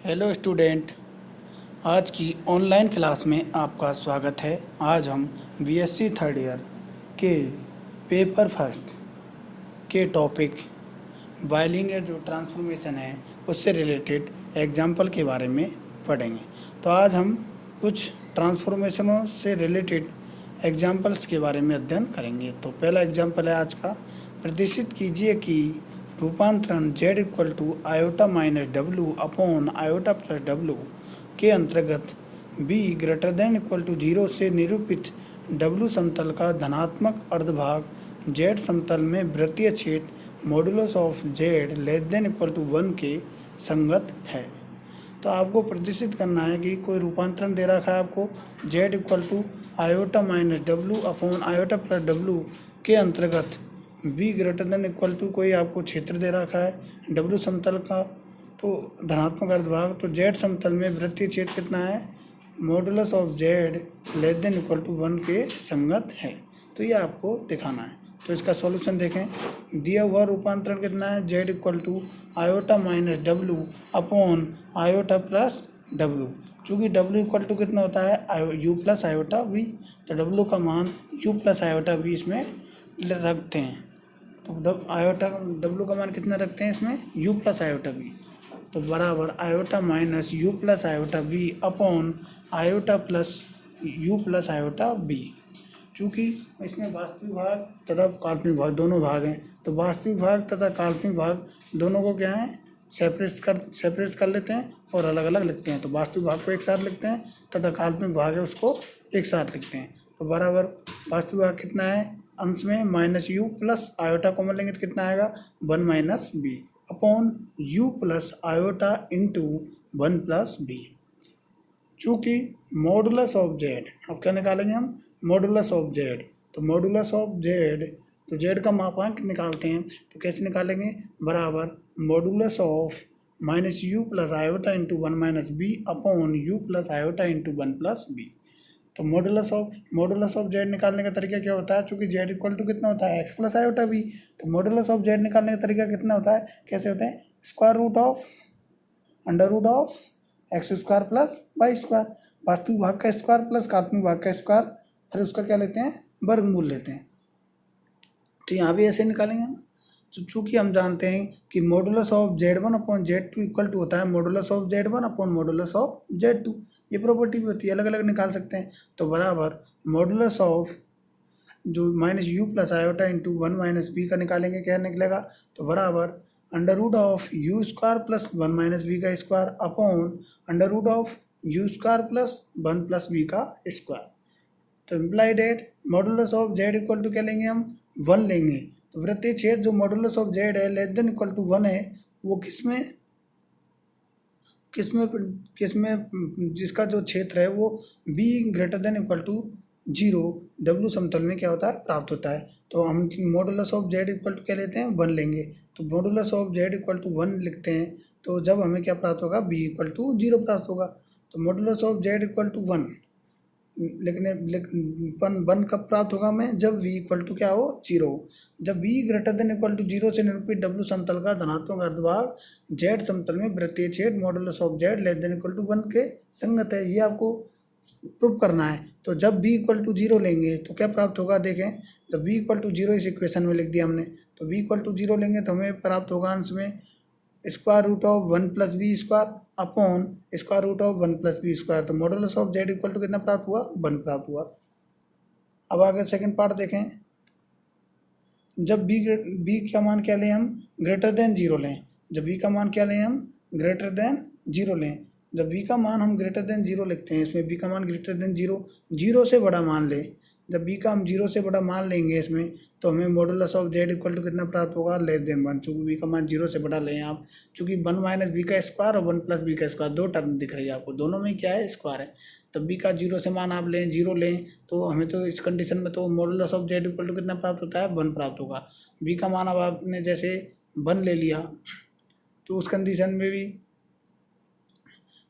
Hello student. आज की online class में आपका स्वागत है। आज हम बीएससी थर्ड ईयर के पेपर फर्स्ट के टॉपिक बाइलिनियर जो ट्रांसफॉर्मेशन है उससे रिलेटेड एग्जाम्पल के बारे में पढ़ेंगे। तो आज हम कुछ ट्रांसफॉर्मेशनों से रिलेटेड एग्जाम्पल्स के बारे में अध्ययन करेंगे। तो पहला एग्जाम्पल है आज का, प्रदर्शित कीजिए कि रूपांतरण z equal to iota minus W upon iota plus W के अंतर्गत b greater than equal to 0 से निरूपित w समतल का धनात्मक अर्धभाग z समतल में वृत्तीय छेद modulus of z less than equal to 1 के संगत है। तो आपको प्रदर्शित करना है कि कोई रूपांतरण दे रखा है आपको z equal to iota minus W upon iota plus W के अंतर्गत b greater than equal to कोई आपको क्षेत्र दे रखा है w समतल का, तो धनात्मक अर्धभाग, तो z समतल में वृत्तीय छेद कितना है, modulus of z less than equal to 1 के संगत है। तो ये आपको दिखाना है। तो इसका सॉल्यूशन देखें। दिया हुआ रूपांतरण कितना है, z equal to iota minus W upon iota plus W. चूँकि w इक्वल टू कितना होता है u प्लस आयोटा v, तो w का मान u प्लस आयोटा v इसमें रखते हैं। तो आयोटा w का मान कितना रखते हैं इसमें, u प्लस आयोटा v, तो बराबर iota minus u plus iota v upon iota plus u plus iota v। चूँकि इसमें वास्तविक भाग तथा काल्पनिक भाग दोनों भाग हैं, तो वास्तविक भाग तथा काल्पनिक भाग दोनों को क्या है, सेपरेट कर लेते हैं और अलग अलग लिखते हैं। तो वास्तविक भाग को एक साथ लिखते हैं तथा काल्पनिक भाग है उसको एक साथ लिखते हैं। तो बराबर वास्तविक भाग कितना है, अंश में minus you plus iota common लेंगे तो कितना आएगा 1 minus B upon U plus iota into 1 plus B. चूँकि मॉडुलस ऑफ जेड, अब क्या निकालेंगे हम, मॉडुलस ऑफ जेड, तो मॉडुलस ऑफ जेड, तो जेड का मापांक निकालते हैं तो कैसे निकालेंगे, बराबर modulus of minus you plus iota into 1 minus B upon U plus iota into 1 plus B. तो मॉडुलस ऑफ जेड निकालने का तरीका क्या होता है, चूँकि जेड इक्वल टू कितना होता है एक्स प्लस आयोटा बी, तो मॉडुलस ऑफ जेड निकालने का तरीका कितना होता है, कैसे होते हैं, square root of under root of X square plus Y square, वास्तविक भाग का स्क्वायर प्लस काल्पनिक भाग का स्क्वायर, फिर उसका क्या लेते हैं, वर्गमूल लेते हैं। तो यहाँ भी ऐसे निकालेंगे हम। तो चूँकि हम जानते हैं कि modulus of z1 upon z2 equal to होता है modulus of z1 upon modulus of z2, ये प्रॉपर्टी भी होती है, अलग अलग निकाल सकते हैं। तो बराबर मॉडुलस ऑफ जो minus you plus iota into 1 minus b का निकालेंगे, क्या निकलेगा, तो बराबर under root of you square plus 1 minus b का square upon under root of you square plus 1 plus b का स्क्वायर। तो imply that modulus of Z equal to क्या लेंगे हम, 1 लेंगे। तो वृत्तीय छेद जो मॉडुलस ऑफ जेड है लेस देन इक्वल टू 1 है, वो किसमें किसमें किसमें जिसका जो क्षेत्र है वो b greater than equal to 0 w समतल में क्या होता है, प्राप्त होता है। तो हम modulus of Z equal to क्या लेते हैं, 1 लेंगे। तो modulus of Z equal to 1 लिखते हैं, तो जब हमें क्या प्राप्त होगा, b इक्वल टू 0 प्राप्त होगा। तो modulus of Z equal to 1 लेकिन 1 कब प्राप्त होगा हमें, जब v इक्वल टू क्या हो, 0। जब v greater than equal to 0 से निरूपित w समतल का धनात्मक अर्धभाग z समतल में वृत्तीय छेद modulus of z less than equal to 1 के संगत है, ये आपको प्रूव करना है। तो जब v इक्वल टू 0 लेंगे तो क्या प्राप्त होगा, देखें, जब v इक्वल टू 0 इस इक्वेशन में लिख दिया हमने, तो v इक्वल टू 0 लेंगे तो हमें प्राप्त होगा अंश में square root of 1 plus b square upon square root of 1 plus b square. तो modulus of Z equal to कितना प्राप्त हुआ, 1 प्राप्त हुआ। अब आगे सेकंड पार्ट देखें। जब बी का मान क्या लें हम, ग्रेटर देन 0 लें। जब बी का मान क्या लें हम, ग्रेटर देन 0 लें। जब बी का मान हम ग्रेटर देन 0 लिखते हैं, इसमें बी का मान ग्रेटर देन 0 से बड़ा मान लें। जब बी का हम 0 से बड़ा मान लेंगे इसमें, तो हमें modulus of Z equal to कितना प्राप्त होगा, लेस देन 1। चूँकि बी का मान 0 से बड़ा लें आप, चूँकि 1 माइनस बी का स्क्वायर और 1 प्लस बी का स्क्वायर, दो टर्म दिख रही है आपको, दोनों में क्या है, स्क्वायर है। तब बी का 0 से मान आप लें, 0 लें, तो हमें तो इस कंडीशन में तो modulus of Z equal to कितना प्राप्त होता है, 1 प्राप्त होगा। बी का मान अब आपने जैसे 1 ले लिया, तो उस कंडीशन में भी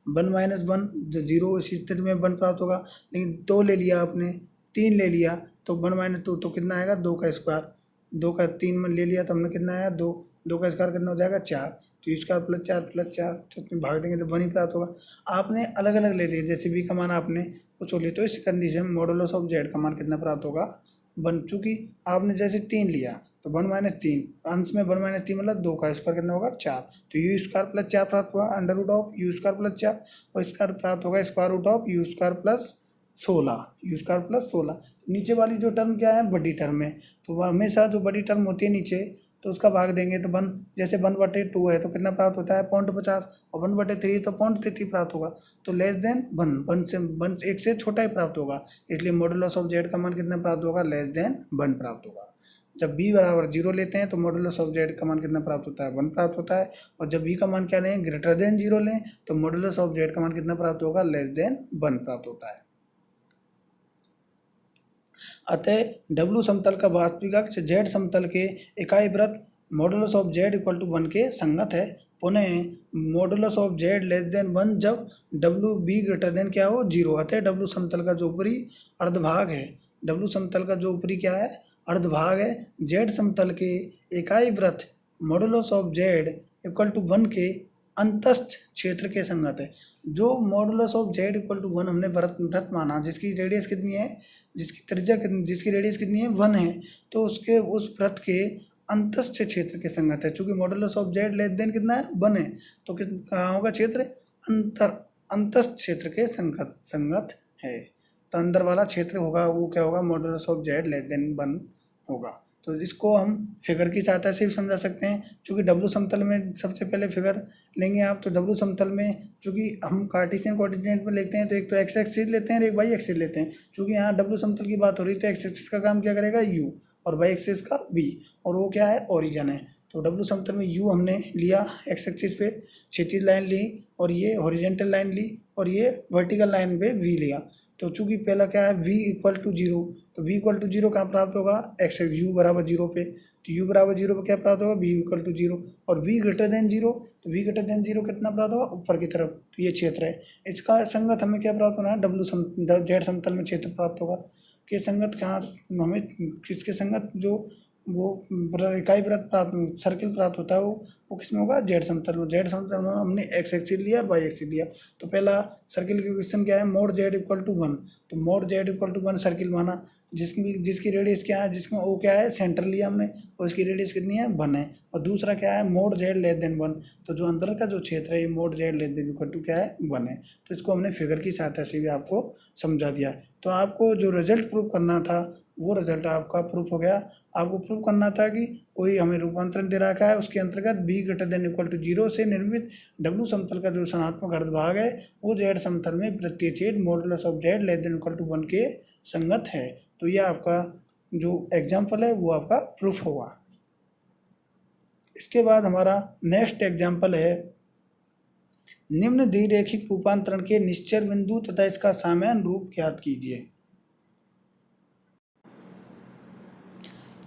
1 माइनस 1 0 इस स्थिति में 1 प्राप्त होगा। लेकिन 2 ले लिया आपने, 3 ले लिया, तो 1 माइनस 2 तो कितना आएगा, 2 का स्क्वायर, 2 का 3 में ले लिया तो हमने कितना आया, 2 का स्क्वायर कितना हो जाएगा, 4। तो यू स्क्वायर प्लस 4 तो इसमें भाग देंगे तो 1 ही प्राप्त होगा। आपने अलग अलग ले लिए, जैसे बी का मान आपने कुछ ले, तो इस कंडीशन में मॉडुलस ऑफ जेड का मान कितना प्राप्त होगा 1। चूँकि आपने जैसे 3 लिया तो 1 माइनस 3, अंश में 1 माइनस 3 मतलब 2 का स्क्वायर कितना होगा 4, तो यू स्क्वायर प्लस 4 प्राप्त हुआ under root of you square plus 4, और स्क्वायर प्राप्त होगा square root of you square plus 16, U square plus 16। नीचे वाली जो टर्म क्या है बड़ी टर्म है, तो वह हमेशा जो बड़ी टर्म होती है नीचे तो उसका भाग देंगे तो 1, जैसे 1/2 है तो कितना प्राप्त होता है 0.50, और 1/3 तो 0.33 प्राप्त होगा, तो लेस देन 1 से 1 एक से छोटा ही प्राप्त होगा, इसलिए मॉडुलस ऑफ जेड का मान कितना प्राप्त होगा लेस देन 1 प्राप्त होगा। जब b बराबर 0 लेते हैं तो मॉडुलस ऑफ जेड का मान कितना प्राप्त होता है 1 प्राप्त होता है, और जब b का मान क्या लें ग्रेटर देन 0 लें तो मॉडुलस ऑफ जेड का मान कितना प्राप्त होगा लेस देन 1 प्राप्त होता है। अतः W समतल का वास्तविक अक्ष Z समतल के इकाई वृत्त modulus of Z equal to 1 के संगत है। पुनः modulus of Z less than 1 जब W B ग्रेटर देन क्या हो 0। अतः W समतल का जो ऊपरी अर्धभाग है, W समतल का जो ऊपरी क्या है अर्धभाग है, Z समतल के इकाई वृत्त modulus of Z equal to 1 के अंतस्थ क्षेत्र के संगत है। जो modulus of Z equal to 1 हमने वृत्त माना जिसकी रेडियस कितनी है, जिसकी त्रिज्या जिसकी रेडियस कितनी है 1 है, तो उसके उस वृत्त के अंतस्थ क्षेत्र के संगत है। चूँकि modulus of Z less then कितना है 1 है, तो कहाँ होगा क्षेत्र अंतस्थ क्षेत्र के संगत है। तो अंदर वाला क्षेत्र होगा वो क्या होगा modulus of Z less than 1 होगा। तो इसको हम फिगर की सहायता से भी समझा सकते हैं। चूँकि W समतल में सबसे पहले फिगर लेंगे आप, तो W समतल में चूँकि हम कार्टेशियन कोऑर्डिनेट में लेते हैं तो एक तो एक्स एक्सिस लेते हैं और एक वाई एक्सिस लेते हैं। चूँकि यहाँ W समतल की बात हो रही है तो एक्स एक्सिस का काम क्या करेगा u और वाई एक्सिस का v, और वो क्या है ओरिजिन है। तो W समतल में u हमने लिया एक्स एक्सिस पे क्षैतिज लाइन ली, और ये हॉरिजेंटल लाइन ली, और ये वर्टिकल लाइन पे v लिया। तो चूँकि पहला क्या है v इक्वल टू 0, तो v इक्वल टू 0 कहाँ प्राप्त होगा एक्स u बराबर 0 पे, तो u बराबर 0 पे क्या प्राप्त होगा v इक्वल टू 0, और v ग्रेटर देन 0, तो v ग्रेटर देन 0 कितना प्राप्त होगा ऊपर की तरफ, तो ये क्षेत्र है। इसका संगत हमें क्या प्राप्त होना है Z समतल में क्षेत्र प्राप्त होगा। कि संगत कहाँ हमें किसके संगत जो वो इकाई वृत्त प्राप्त सर्किल प्राप्त होता है वो किसमें होगा Z समतल में। Z समतल में हमने एक्स एक्सिस लिया और वाई एक्सिस लिया। तो पहला सर्किल की क्वेश्चन क्या है मोड Z इक्वल टू 1, तो mod Z equal to 1 circle माना जिसकी रेडियस क्या है, जिसमें वो क्या है सेंटर लिया हमने और इसकी रेडियस कितनी है 1 है। और दूसरा क्या है मोड Z लेस देन 1, तो जो अंदर का जो क्षेत्र है ये mod Z less than equal to क्या है 1 है। तो इसको हमने फिगर की सहायता से भी आपको समझा दिया। तो आपको जो रिजल्ट प्रूव करना था वो रिजल्ट आपका प्रूफ हो गया। आपको प्रूव करना था कि कोई हमें रूपांतरण दे रखा है उसके अंतर्गत b greater than equal to 0 से निर्मित W समतल का जो सनात्मक अर्धभाग है वो Z समतल में प्रत्येक modulus of Z less than equal to 1 के संगत है। तो यह आपका जो एग्जाम्पल है वो आपका प्रूफ होगा। इसके बाद हमारा नेक्स्ट एग्जाम्पल है निम्न द्विरेखिक रूपांतरण के निश्चर बिंदु तथा इसका सामान्य रूप ज्ञात कीजिए।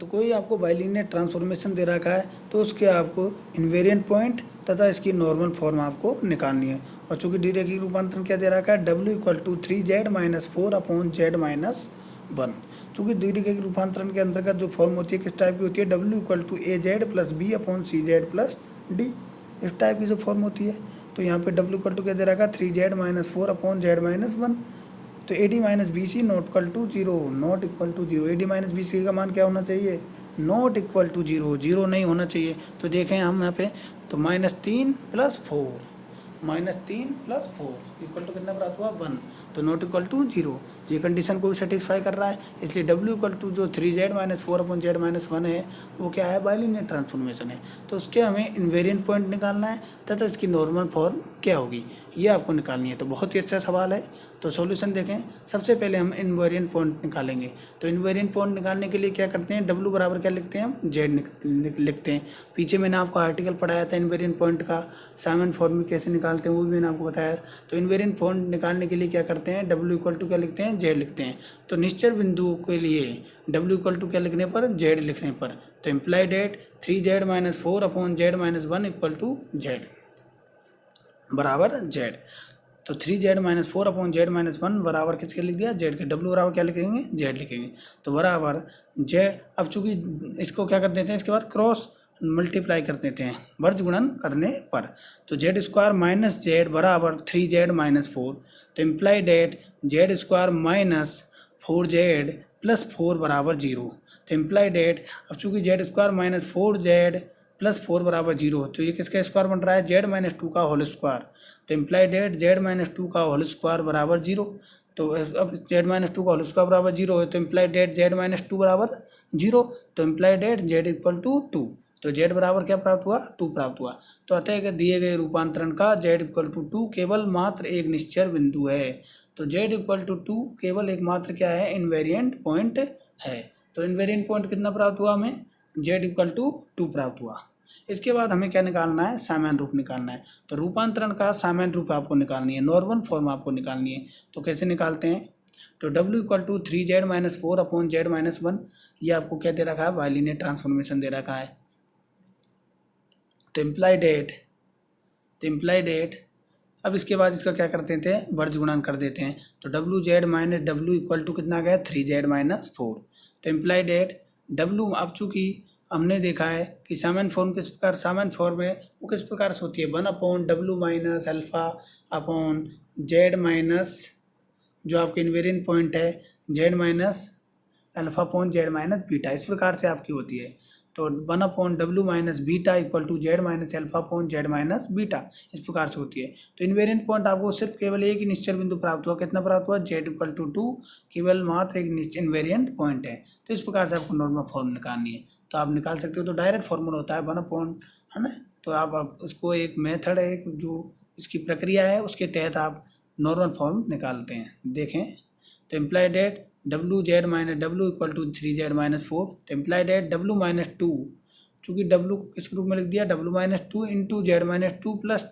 तो कोई आपको बाइलिनियर ट्रांसफॉर्मेशन दे रखा है तो उसके आपको इन्वेरिएंट पॉइंट तथा इसकी नॉर्मल फॉर्म आपको निकालनी है। और चूँकि द्विरेखिक रूपांतरण क्या दे रखा है W equal to 3Z minus 4 upon Z minus 1। चूँकि द्विरेखिक रूपांतरण के अंतर्गत जो फॉर्म होती है किस टाइप की होती है W equal to AZ plus B upon CZ plus D, इस टाइप की जो फॉर्म होती है। तो यहाँ पे W इक्वल टू क्या दे रखा है 3Z minus 4 upon Z minus 1। तो AD minus BC not equal to 0, not equal to 0। AD minus BC का मान क्या होना चाहिए नॉट इक्वल टू 0, 0 नहीं होना चाहिए। तो देखें हम यहाँ पे तो -3 + 4, -3 + 4 इक्वल टू कितना प्राप्त हुआ 1, तो नॉट इक्वल टू 0। ये कंडीशन को भी सेटिस्फाई कर रहा है, इसलिए W इक्वल टू जो 3Z minus 4 upon Z minus 1 है वो क्या है बाइलिनियर ट्रांसफॉर्मेशन है। तो उसके हमें इन्वेरिएंट पॉइंट निकालना है तथा इसकी नॉर्मल फॉर्म क्या होगी ये आपको निकालनी है। तो बहुत ही अच्छा सवाल है। तो सॉल्यूशन देखें, सबसे पहले हम इन्वेरिएंट पॉइंट निकालेंगे। तो इन्वेरिएंट पॉइंट निकालने के लिए क्या करते हैं W बराबर क्या लिखते हैं हम Z लिखते हैं। पीछे मैंने आपको आर्टिकल पढ़ाया था इन्वेरिएंट पॉइंट का, सामान्य फॉर्म कैसे निकालते हैं वो भी मैंने आपको बताया। तो इन्वेरिएंट पॉइंट निकालने के लिए क्या करते हैं W इक्वल टू क्या लिखते हैं Z लिखते हैं। तो निश्चर बिंदु के लिए W इक्वल टू क्या लिखने पर Z लिखने पर, तो imply that 3Z minus 4 upon Z minus 1 equal to Z बराबर Z। तो 3Z minus 4 upon Z minus 1 बराबर किसके लिख दिया Z के। W बराबर क्या लिखेंगे Z लिखेंगे। तो बराबर Z। अब चूंकि इसको क्या कर देते हैं इसके बाद क्रॉस, मल्टीप्लाई कर देते हैं वर्ज गुणन करने पर। तो जेड स्क्वायर माइनस जेड बराबर 3z माइनस 4, तो imply that Z square minus 4z plus 4 बराबर 0। तो इम्प्लाई डेट अब चूँकि Z square minus 4z plus 4 बराबर 0, तो ये किसका स्क्वायर बन रहा है, जेड माइनस 2 का होल स्क्वायर। तो इम्प्लाई डेट जेड माइनस 2 का होल स्क्वायर बराबर 0। तो अब जेड माइनस 2 का होल स्क्वायर बराबर 0 है, तो इम्प्लाई डेट जेड माइनस 2 बराबर 0। तो imply that Z equal to 2। तो जेड बराबर क्या प्राप्त हुआ, 2 प्राप्त हुआ। तो अतः कि दिए गए रूपांतरण का जेड इक्वल टू 2 केवल मात्र एक निश्चर बिंदु है। तो जेड इक्वल टू 2 केवल एकमात्र क्या है, इन्वेरिएंट पॉइंट है। तो इन्वेरिएंट पॉइंट कितना प्राप्त हुआ हमें, जेड इक्वल टू 2 प्राप्त हुआ। इसके बाद हमें क्या निकालना है, सामान्य रूप निकालना है। तो रूपांतरण का सामान्य रूप आपको निकालनी है, नॉर्मल फॉर्म आपको निकालनी है। तो कैसे निकालते हैं, तो w equal to 3z minus 4 upon Z minus 1, ये आपको क्या दे रखा है, बाइलिनियर ट्रांसफॉर्मेशन दे रखा है। तो इम्प्लाई डेट अब इसके बाद इसका क्या करते थे, वर्ज गुणन कर देते हैं। तो W Z minus W equal to कितना गया, 3z माइनस 4। तो इम्प्लाई डेट डब्लू, अब चूँकि हमने देखा है कि सामान्य फॉर्म किस प्रकार, सामान्य फॉर्म है वो किस प्रकार से होती है, 1 upon W minus alpha upon Z minus जो आपके इन्वेरिएंट पॉइंट है, Z minus alpha upon Z minus beta, इस प्रकार से आपकी होती है। तो 1 upon W minus beta equal to Z minus alpha upon Z minus beta, इस प्रकार से होती है। तो इन्वेरिएंट पॉइंट आपको सिर्फ केवल एक ही निश्चल बिंदु प्राप्त हुआ, कितना प्राप्त हुआ, जेड इक्वल टू 2, केवल मात्र एक इन्वेरिएंट पॉइंट है। तो इस प्रकार से आपको नॉर्मल फॉर्म निकालनी है, तो आप निकाल सकते हो। तो डायरेक्ट फॉर्मूला होता है 1 अपॉन, है ना। तो आप उसको एक मेथड है, जो इसकी प्रक्रिया है उसके तहत आप नॉर्मल फॉर्म निकालते हैं। देखें, तो imply that W Z minus W equal to 3z minus 4। तो इम्प्लाई डेट डब्लू माइनस 2, चूँकि डब्लू को किस रूप में लिख दिया, W minus 2 into Z minus 2 plus,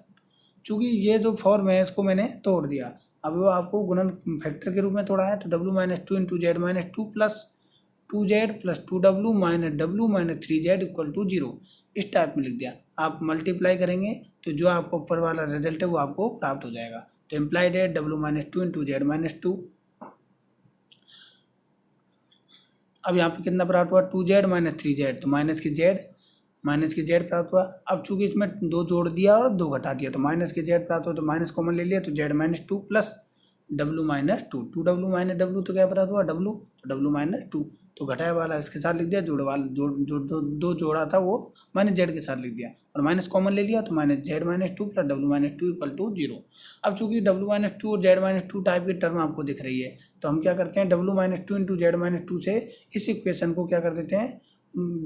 चूँकि ये जो फॉर्म है इसको मैंने तोड़ दिया, अब वो आपको गुणन फैक्टर के रूप में तोड़ा है। तो W minus 2 into Z minus 2 plus 2z plus 2w minus W minus 3z equal to 0, इस टाइप में लिख दिया। आप मल्टीप्लाई करेंगे तो जो आपको ऊपर वाला रिजल्ट है वो आपको प्राप्त हो जाएगा। तो imply that W minus 2 into Z minus 2, अब यहाँ पे कितना प्राप्त हुआ, 2z माइनस 3z, तो माइनस की जेड प्राप्त हुआ। अब चूंकि इसमें 2 जोड़ दिया और 2 घटा दिया, तो माइनस की जेड प्राप्त हुआ, तो माइनस कॉमन ले लिया, तो Z minus 2 plus W minus 2, 2w minus W, तो क्या प्राप्त हुआ, डब्लू, तो डब्लू माइनस 2, तो घटाया वाला इसके साथ लिख दिया, जोड़ वाला जो दो जोड़ा था वो माइनस जेड के साथ लिख दिया, और माइनस कॉमन ले लिया, तो minus Z minus 2 plus W minus 2 equal to 0। अब चूंकि डब्लू माइनस 2 और जेड माइनस 2 टाइप की टर्म आपको दिख रही है, तो हम क्या करते हैं, W minus 2 into Z minus 2 से इस इक्वेशन को क्या कर देते हैं,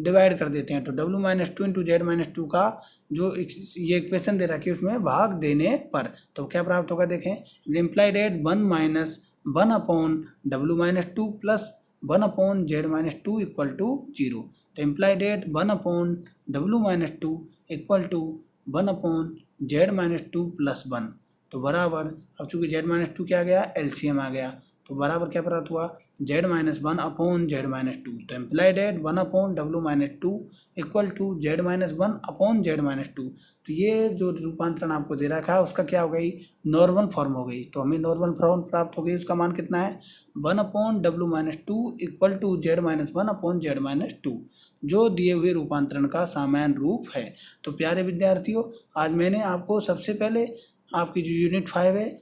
डिवाइड कर देते हैं। तो W minus 2 into Z minus 2 का जो ये इक्वेशन दे रखी है उसमें भाग देने पर तो क्या प्राप्त होगा, देखें, imply that 1 minus 1 upon W minus 2 plus 1 upon Z minus 2 equal to 0। तो imply that 1 upon W minus 2 equal to 1 upon Z minus 2 plus 1, तो बराबर, अब चूँकि जेड माइनस 2 क्या आ गया, एलसीएम आ गया, तो बराबर क्या प्राप्त हुआ, Z minus 1 upon Z minus 2। तो imply that 1 upon W minus 2 equal to Z minus 1 upon Z minus 2। तो ये जो रूपांतरण आपको दे रखा है उसका क्या हो गई, नॉर्मल फॉर्म हो गई। तो हमें नॉर्मल फॉर्म प्राप्त हो गई, उसका मान कितना है, 1 upon W minus 2 equal to Z minus 1 upon Z minus 2, जो दिए हुए रूपांतरण का सामान्य रूप है। तो प्यारे विद्यार्थियों, आज मैंने आपको सबसे पहले आपकी जो यूनिट 5 है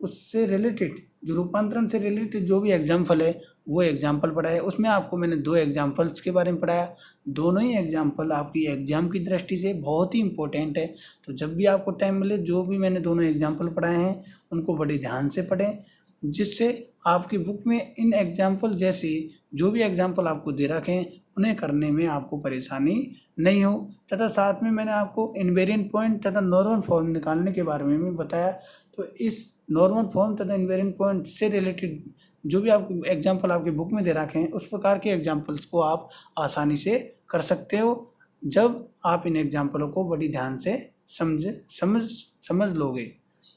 उससे रिलेटेड, जो रूपांतरण से रिलेटेड जो भी एग्जाम्पल है वो एग्जाम्पल पढ़ाया। उसमें आपको मैंने 2 एग्जाम्पल्स के बारे में पढ़ाया। दोनों ही एग्जाम्पल आपकी एग्जाम की दृष्टि से बहुत ही इंपॉर्टेंट है। तो जब भी आपको टाइम मिले, जो भी मैंने दोनों एग्जाम्पल पढ़ाए हैं उनको बड़ी ध्यान से पढ़ें, जिससे आपकी बुक में इन एग्जाम्पल जैसे जो भी एग्जाम्पल आपको दे रखे हैं उन्हें करने में आपको परेशानी नहीं हो। तथा साथ में मैंने आपको इन्वेरिएंट पॉइंट तथा नॉर्मल फॉर्म निकालने के बारे में भी बताया। तो इस नॉर्मल फॉर्म तथा इन्वेरिएंट पॉइंट से रिलेटेड जो भी आप एग्जाम्पल आपकी बुक में दे रखे हैं उस प्रकार के एग्जाम्पल्स को आप आसानी से कर सकते हो, जब आप इन एग्जाम्पलों को बड़ी ध्यान से समझ लोगे।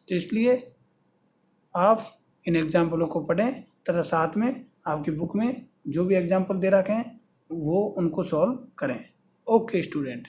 तो इसलिए आप इन एग्जाम्पलों को पढ़ें तथा साथ में आपकी बुक में जो भी एग्जाम्पल दे रखे हैं वो उनको सॉल्व करें। Okay student.